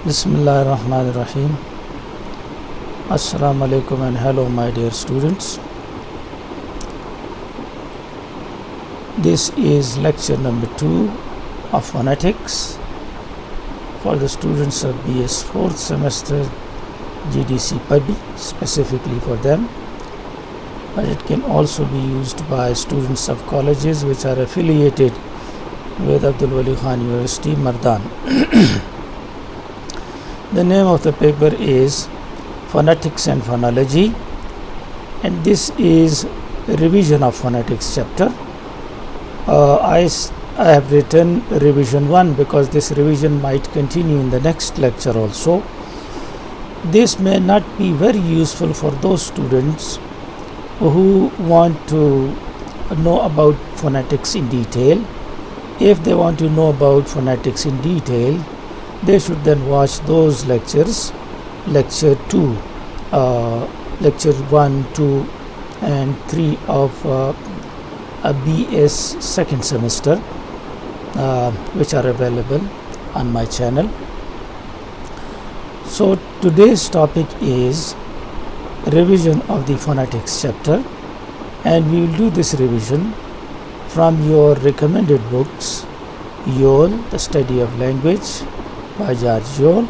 Bismillahirrahmanirrahim. Assalamu alaikum and hello my dear students. This is lecture number 2 of phonetics for the students of BS 4th semester GDC PUBI, specifically for them, but it can also be used by students of colleges which are affiliated with Abdul Wali Khan University, Mardan. The name of the paper is Phonetics and Phonology, and this is a revision of phonetics chapter. I have written revision 1 because this revision might continue in the next lecture also. This may not be very useful for those students who want to know about phonetics in detail. If they want to know about phonetics in detail, they should then watch those lectures, lecture 2, lecture 1, 2 and 3 of a BS second semester, which are available on my channel. So today's topic is revision of the phonetics chapter, and we will do this revision from your recommended books, Yole, The Study of Language by George Yole,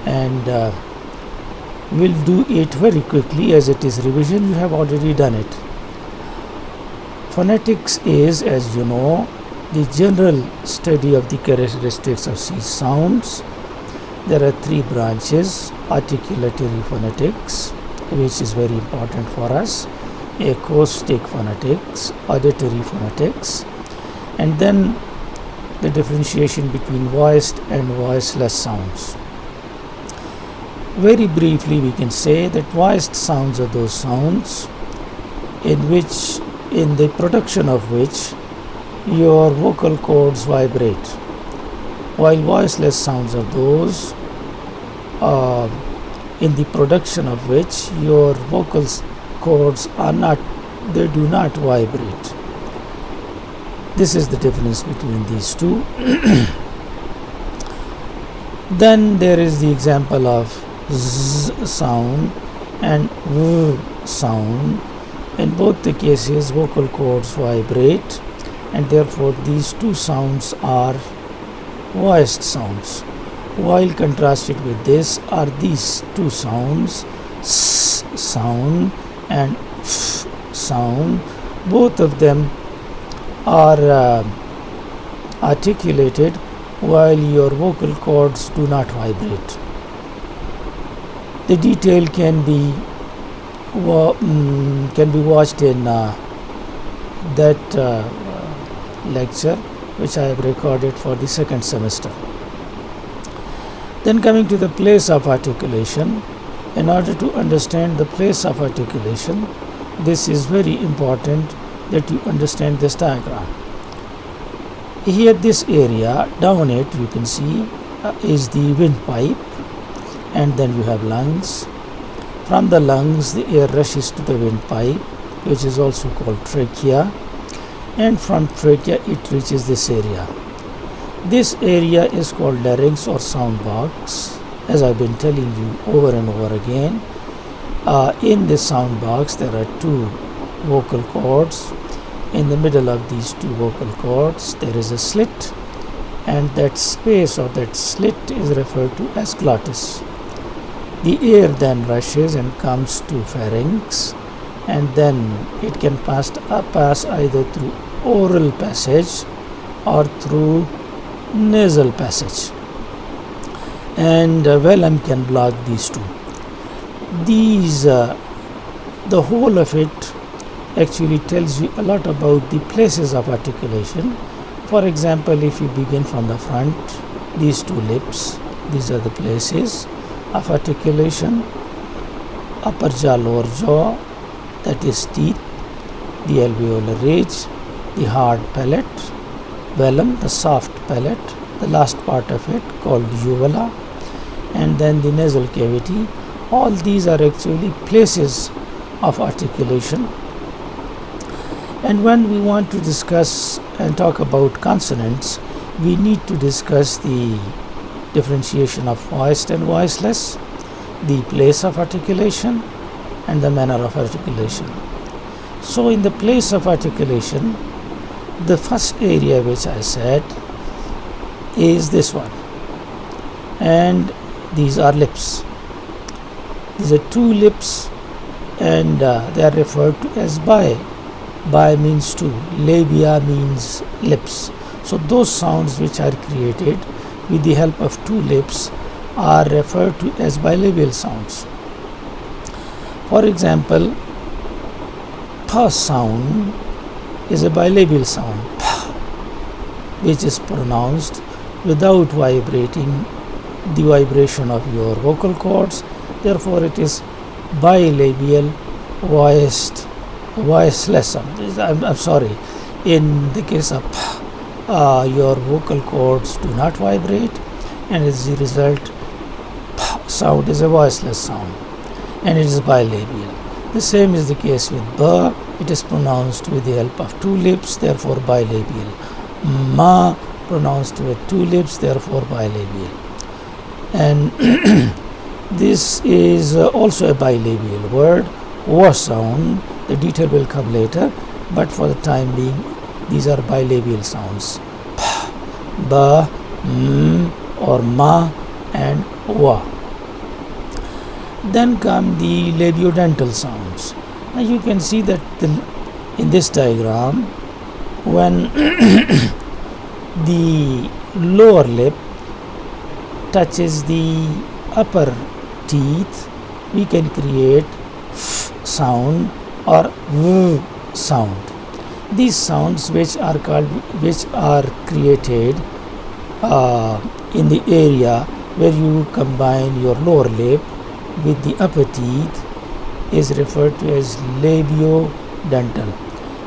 and we'll do it very quickly as it is revision. You have already done it. Phonetics is, as you know, the general study of the characteristics of C sounds. There are 3 branches: articulatory phonetics, which is very important for us, acoustic phonetics, auditory phonetics, and then the differentiation between voiced and voiceless sounds. Very briefly, we can say that voiced sounds are those sounds in the production of which your vocal cords vibrate, while voiceless sounds are those in the production of which your vocal cords do not vibrate. This is the difference between these two. Then there is the example of Z sound and V sound. In both the cases, vocal cords vibrate, and therefore these two sounds are voiced sounds. While contrasted with this are these two sounds, S sound and F sound. Both of them are articulated while your vocal cords do not vibrate. The detail can be watched in that lecture which I have recorded for the second semester. Then coming to the place of articulation. In order to understand the place of articulation, this is very important that you understand this diagram. Here, this area, down it you can see is the windpipe, and then you have lungs. From the lungs, the air rushes to the windpipe, which is also called trachea, and from trachea it reaches this area. This area is called larynx or sound box. As I've been telling you over and over again, in this sound box there are 2 vocal cords. In the middle of these 2 vocal cords there is a slit, and that space or that slit is referred to as glottis. The air then rushes and comes to pharynx, and then it can pass either through oral passage or through nasal passage, and velum can block these two. The whole of it actually tells you a lot about the places of articulation. For example, if you begin from the front, these 2 lips, these are the places of articulation. Upper jaw, lower jaw, that is teeth, the alveolar ridge, the hard palate, velum, the soft palate, the last part of it called uvula, and then the nasal cavity. All these are actually places of articulation. And when we want to discuss and talk about consonants, we need to discuss the differentiation of voiced and voiceless, the place of articulation, and the manner of articulation. So in the place of articulation, the first area which I said is this one, and these are lips. These are two lips, and they are referred to as bi. Bi means two, labia means lips. So those sounds which are created with the help of two lips are referred to as bilabial sounds. For example, pa sound is a bilabial sound, pa, which is pronounced without vibrating the vibration of your vocal cords. Therefore, it is bilabial voiceless sound. I'm sorry. In the case of pa, your vocal cords do not vibrate, and as a result, pa sound is a voiceless sound, and it is bilabial. The same is the case with ba. It is pronounced with the help of two lips, therefore bilabial. Ma, pronounced with two lips, therefore bilabial. And this is also a bilabial word. Wa sound, the detail will come later, but for the time being, these are bilabial sounds. Pa, ba, or ma, and wa. Then come the labiodental sounds. Now you can see that in this diagram, when the lower lip touches the upper teeth, we can create f sound or v sound. These sounds which are created in the area where you combine your lower lip with the upper teeth is referred to as labiodental.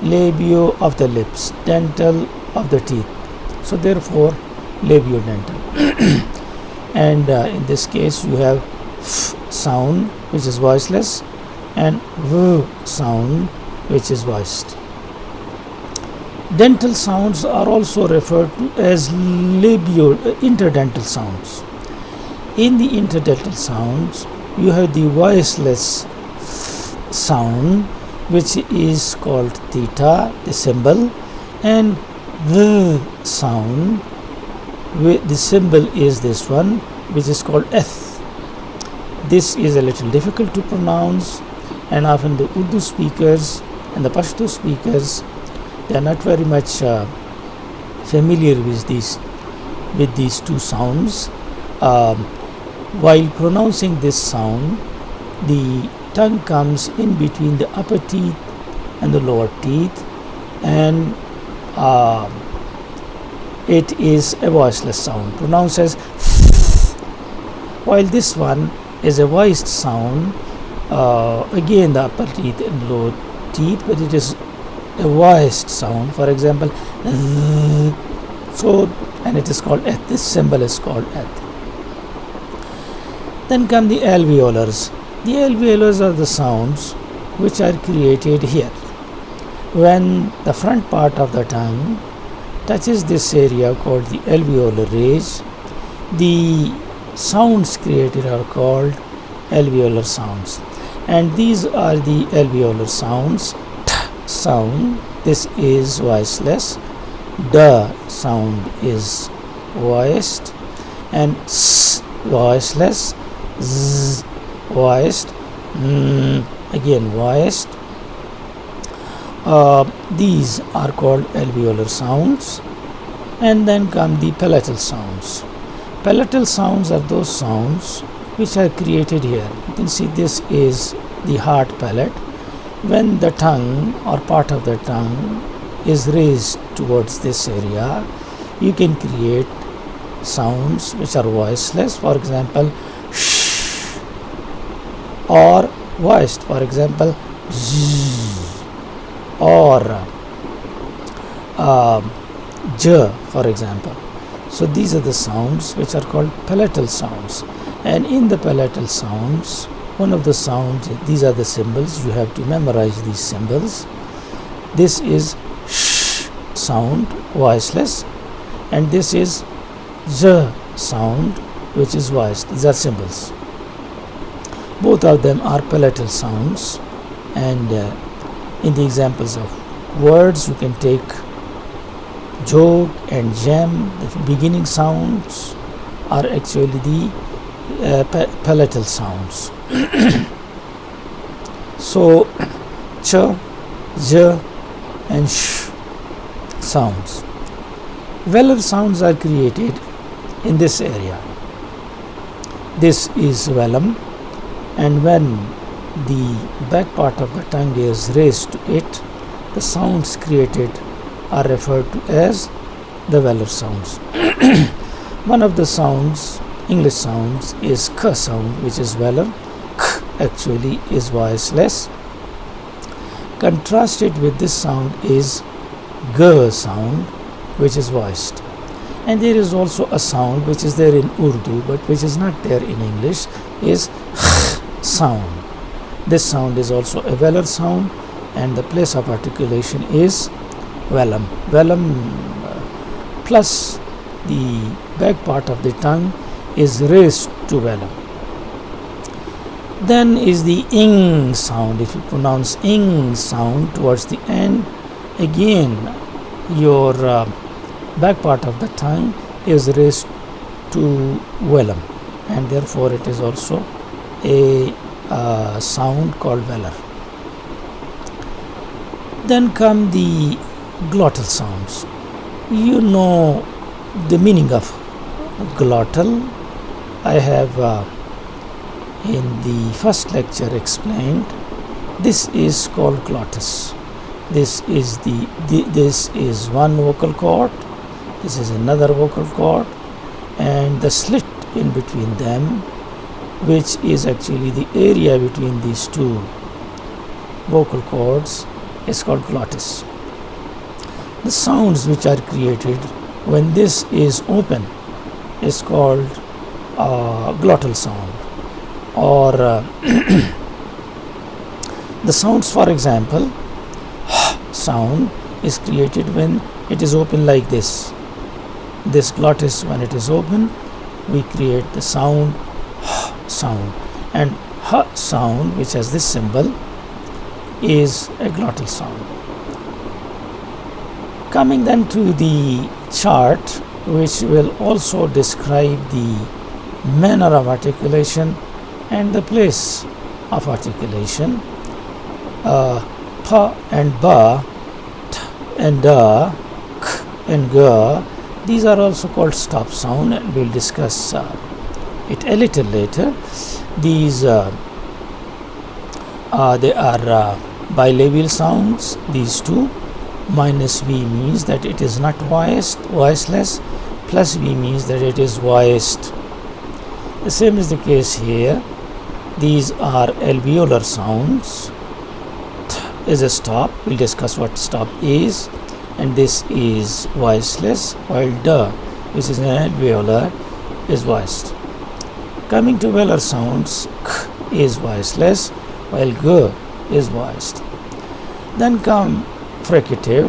Labio of the lips, dental of the teeth. So therefore, labiodental. And in this case, you have f sound, which is voiceless, and v sound, which is voiced. Dental sounds are also referred to as interdental sounds. In the interdental sounds, you have the voiceless sound, which is called theta, the symbol, and the sound, the symbol is this one, which is called eth. This is a little difficult to pronounce, and often the Urdu speakers and the Pashto speakers, they are not very much familiar with these two sounds. While pronouncing this sound, the tongue comes in between the upper teeth and the lower teeth, and it is a voiceless sound pronounced as while this one is a voiced sound, again the upper teeth and lower teeth, but it is a voiced sound. For example, so, and it is called eth. This symbol is called eth. Then come the alveolars. The alveolars are the sounds which are created here. When the front part of the tongue touches this area called the alveolar ridge, the sounds created are called alveolar sounds. And these are the alveolar sounds. T sound, this is voiceless. D sound is voiced. And S voiceless. Z voiced, again voiced. These are called alveolar sounds. And then come the palatal sounds. Palatal sounds are those sounds which are created here. You can see this is the hard palate. When the tongue or part of the tongue is raised towards this area, you can create sounds which are voiceless, for example, sh, or voiced, for example, z, or j, for example. So these are the sounds which are called palatal sounds. And in the palatal sounds, one of the sounds, these are the symbols, you have to memorize these symbols. This is sh sound, voiceless, and this is z sound, which is voiced. These are symbols. Both of them are palatal sounds, and in the examples of words you can take joke and gem. The beginning sounds are actually the palatal sounds. So ch, j and sh sounds. Velar sounds are created in this area. This is velum, and when the back part of the tongue is raised to it, the sounds created are referred to as the velar sounds. One of the sounds, English sounds, is k sound, which is velar. K actually is voiceless. Contrasted with this sound is g sound, which is voiced. And there is also a sound which is there in Urdu but which is not there in English, is sound. This sound is also a velar sound, and the place of articulation is velum. Velum plus the back part of the tongue is raised to velum. Then is the ing sound. If you pronounce ing sound towards the end, again your back part of the tongue is raised to velum, and therefore it is also a sound called velar. Then come the glottal sounds. You know the meaning of glottal. I have in the first lecture explained. This is called glottis. This is this is one vocal cord, this is another vocal cord, and the slit in between them, which is actually the area between these two vocal cords, is called glottis. The sounds which are created when this is open is called glottal sound, or the sounds, for example, sound is created when it is open like this. This glottis, when it is open, we create the sound sound, and sound, which has this symbol, is a glottal sound. Coming then to the chart, which will also describe the manner of articulation and the place of articulation. Pa and ba, t and da, k and ga, these are also called stop sound, and we'll discuss it a little later. These they are bilabial sounds. These two. Minus v means that it is not voiced, voiceless. Plus v means that it is voiced. The same is the case here. These are alveolar sounds. Th is a stop. We'll discuss what stop is. And this is voiceless, while da, which is an alveolar, is voiced. Coming to velar sounds, k is voiceless, while g is voiced. Then come fricative.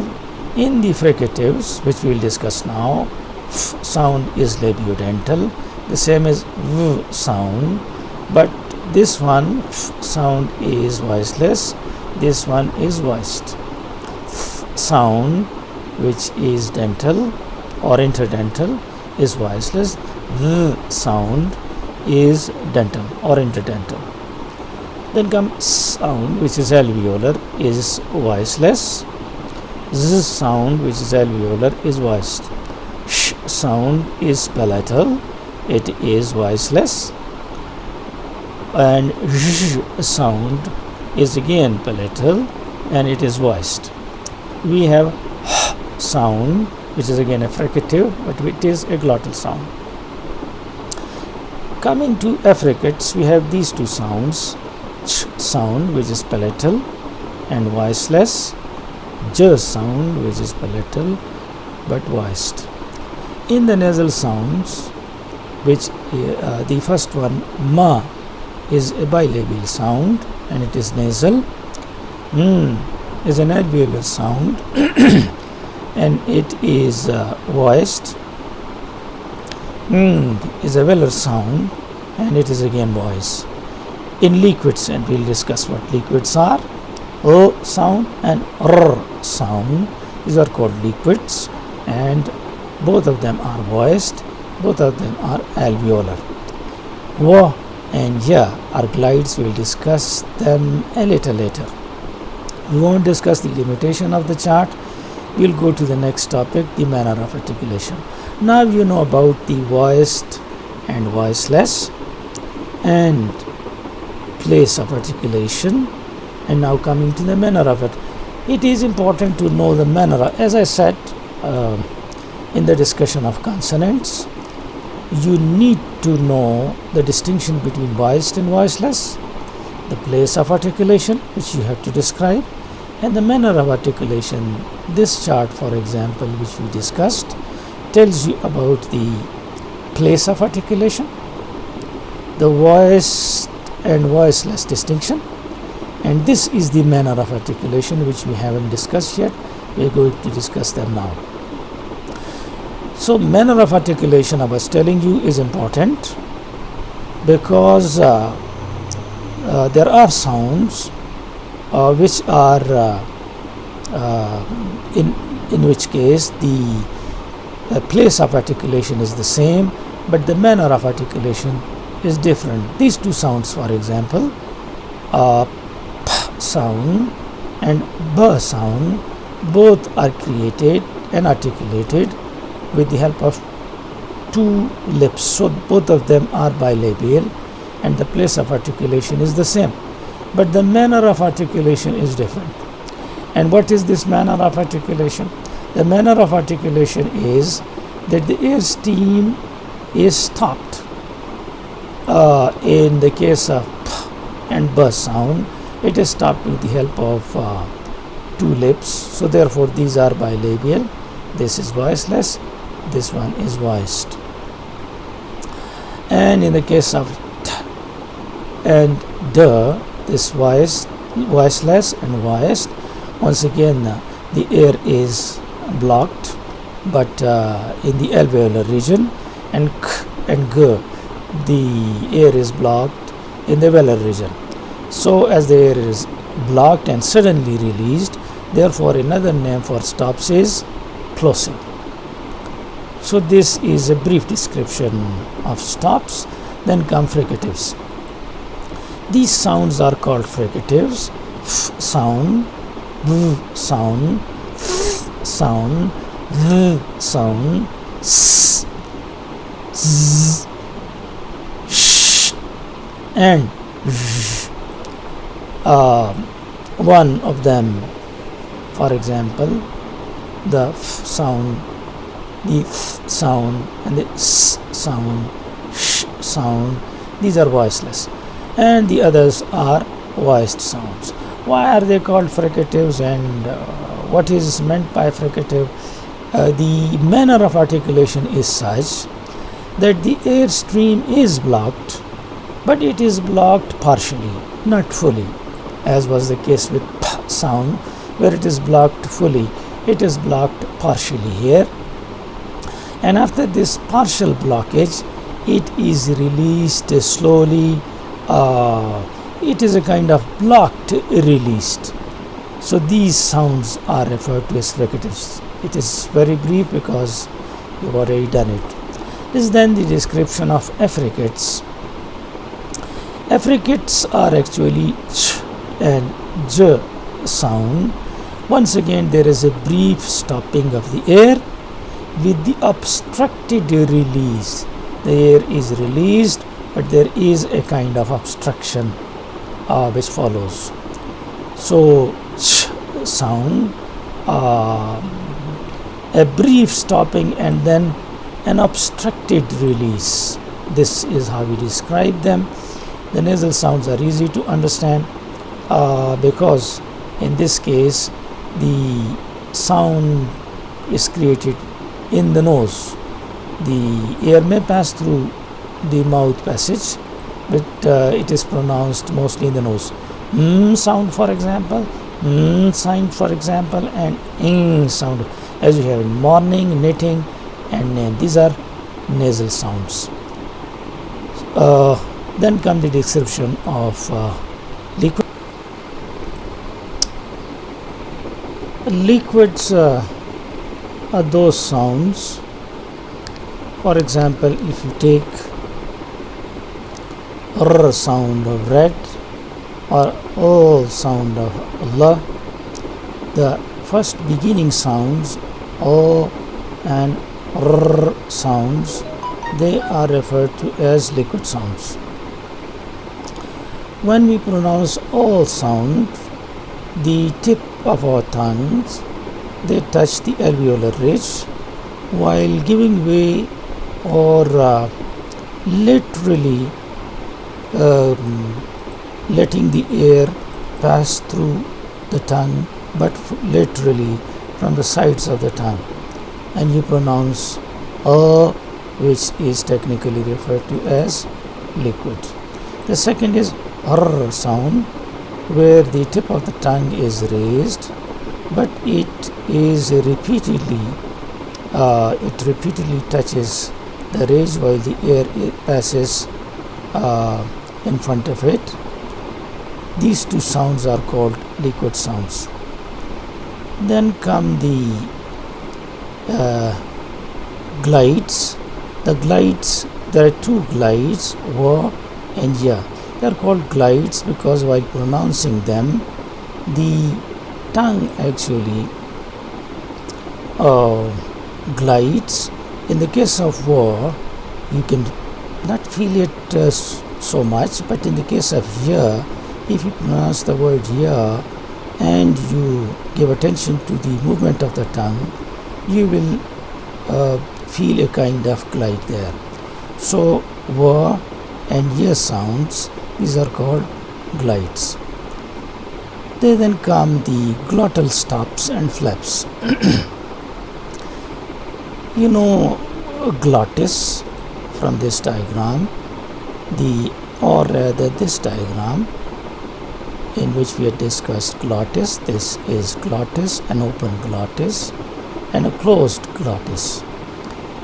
In the fricatives, which we will discuss now, f sound is labiodental, the same as v sound, but this one, f sound, is voiceless, this one is voiced. F sound, which is dental or interdental, is voiceless. V sound is dental or interdental. Then comes sound, which is alveolar, is voiceless. Z sound, which is alveolar, is voiced. Sh sound is palatal, it is voiceless. And zh sound is again palatal, and it is voiced. We have h sound, which is again a fricative, but it is a glottal sound. Coming to affricates, we have these two sounds. Ch sound, which is palatal and voiceless. J sound, which is palatal but voiced. In the nasal sounds, which the first one, ma, is a bilabial sound and it is nasal. Is an alveolar sound and it is voiced. is a velar sound, and it is again voice. In liquids, and we'll discuss what liquids are, L sound and R sound, these are called liquids, and both of them are voiced, both of them are alveolar. W and Y are glides, we'll discuss them a little later. We won't discuss the limitation of the chart. We'll go to the next topic, the manner of articulation. Now you know about the voiced and voiceless and place of articulation, and now coming to the manner of it. It is important to know the manner. As I said in the discussion of consonants, you need to know the distinction between voiced and voiceless, the place of articulation which you have to describe, and the manner of articulation. This chart, for example, which we discussed, tells you about the place of articulation, the voiced and voiceless distinction, and this is the manner of articulation which we haven't discussed yet. We are going to discuss them now. So manner of articulation, I was telling you, is important because there are sounds which are in which case the place of articulation is the same, but the manner of articulation is different. These two sounds, for example, p sound and b sound, both are created and articulated with the help of two lips. So both of them are bilabial and the place of articulation is the same, but the manner of articulation is different. And what is this manner of articulation? The manner of articulation is that the air stream is stopped. In the case of p and b sound, it is stopped with the help of two lips. So therefore these are bilabial. This is voiceless, this one is voiced. And in the case of t and d, this voiceless and voiced, once again the air is blocked, but in the alveolar region, and k and g, the air is blocked in the velar region. So as the air is blocked and suddenly released, therefore another name for stops is plosive. So this is a brief description of stops. Then come fricatives. These sounds are called fricatives. F sound, v sound, f sound, v sound, s, z, sh, and zh. One of them, for example, the f sound, the f sound, and the s sound, sh sound, these are voiceless, and the others are voiced sounds. Why are they called fricatives, and what is meant by fricative? The manner of articulation is such that the air stream is blocked, but it is blocked partially, not fully, as was the case with p sound, where it is blocked fully. It is blocked partially here, and after this partial blockage, it is released slowly. It is a kind of blocked released. So these sounds are referred to as fricatives. It is very brief because you've already done it. This is then the description of affricates. Affricates are actually ch and j sound. Once again, there is a brief stopping of the air with the obstructed release. The air is released, but there is a kind of obstruction which follows. So ch sound, a brief stopping and then an obstructed release. This is how we describe them. The nasal sounds are easy to understand because in this case the sound is created in the nose. The air may pass through the mouth passage, but it is pronounced mostly in the nose. Sound, for example, sound, for example, and sound, as you have in morning, knitting, and name. These are nasal sounds. Then come the description of liquid. Liquids are those sounds. For example, if you take R sound of red or O sound of Allah, the first beginning sounds O and R sounds, they are referred to as liquid sounds. When we pronounce all sound, the tip of our tongues, they touch the alveolar ridge while giving way or literally letting the air pass through the tongue, but literally from the sides of the tongue, and you pronounce which is technically referred to as liquid. The second is R sound, where the tip of the tongue is raised, but it repeatedly touches the ridge while the air passes in front of it. These two sounds are called liquid sounds. Then come the glides. The glides, there are two glides, wa and ya. They are called glides because while pronouncing them, the tongue actually glides. In the case of wa, you can not feel it so much, but in the case of ya, if you pronounce the word ya and you give attention to the movement of the tongue, you will feel a kind of glide there. So wa and ya sounds, these are called glides. They then come the glottal stops and flaps. You know glottis from this diagram, this diagram in which we had discussed glottis. This is glottis, an open glottis and a closed glottis.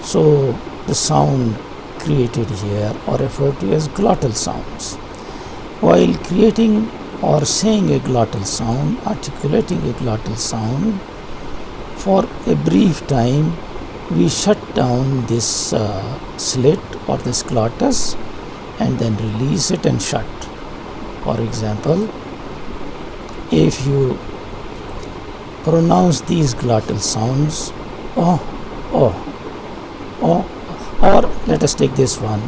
So the sound created here are referred to as glottal sounds. While creating or saying a glottal sound, articulating a glottal sound, for a brief time we shut down this slit or this glottis and then release it and shut. For example, if you pronounce these glottal sounds, or let us take this one,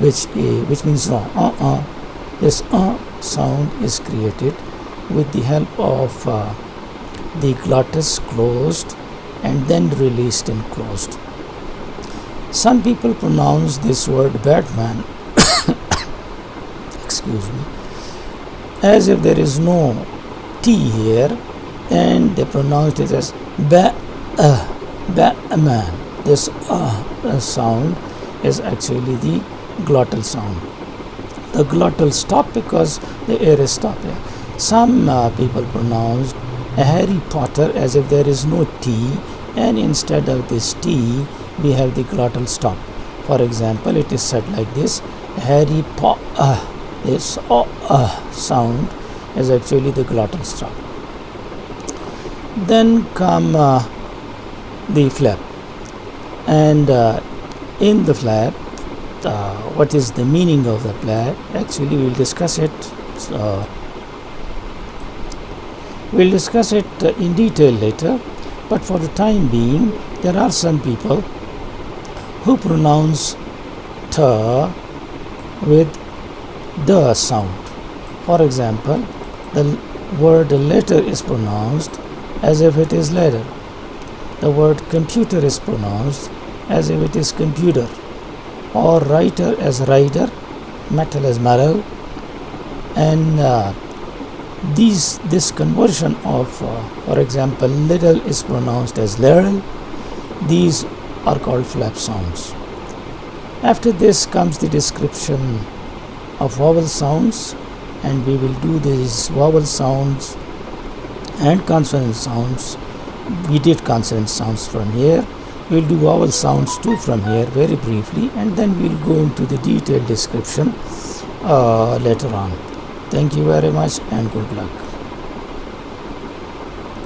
which means no. This sound is created with the help of the glottis closed and then released and closed. Some people pronounce this word Batman excuse me, as if there is no T here, and they pronounce it as Batman. This sound is actually the glottal sound. The glottal stop because the air is stopped here. Some people pronounce Harry Potter as if there is no T, and instead of this T we have the glottal stop. For example, it is said like this: Harry Potter. This sound is actually the glottal stop. Then come the flap, and in the flap, what is the meaning of the flap? Actually, we'll discuss it. We'll discuss it in detail later, but for the time being, there are some people who pronounce t with the sound. For example, the word letter is pronounced as if it is letter. The word computer is pronounced as if it is computer, or writer as rider, metal as metal, and this conversion of, for example, little is pronounced as little. These are called flap sounds. After this comes the description of vowel sounds, and we will do these vowel sounds and consonant sounds. We did consonant sounds from here. We'll do vowel sounds too from here very briefly, and then we'll go into the detailed description later on. Thank you very much and good luck.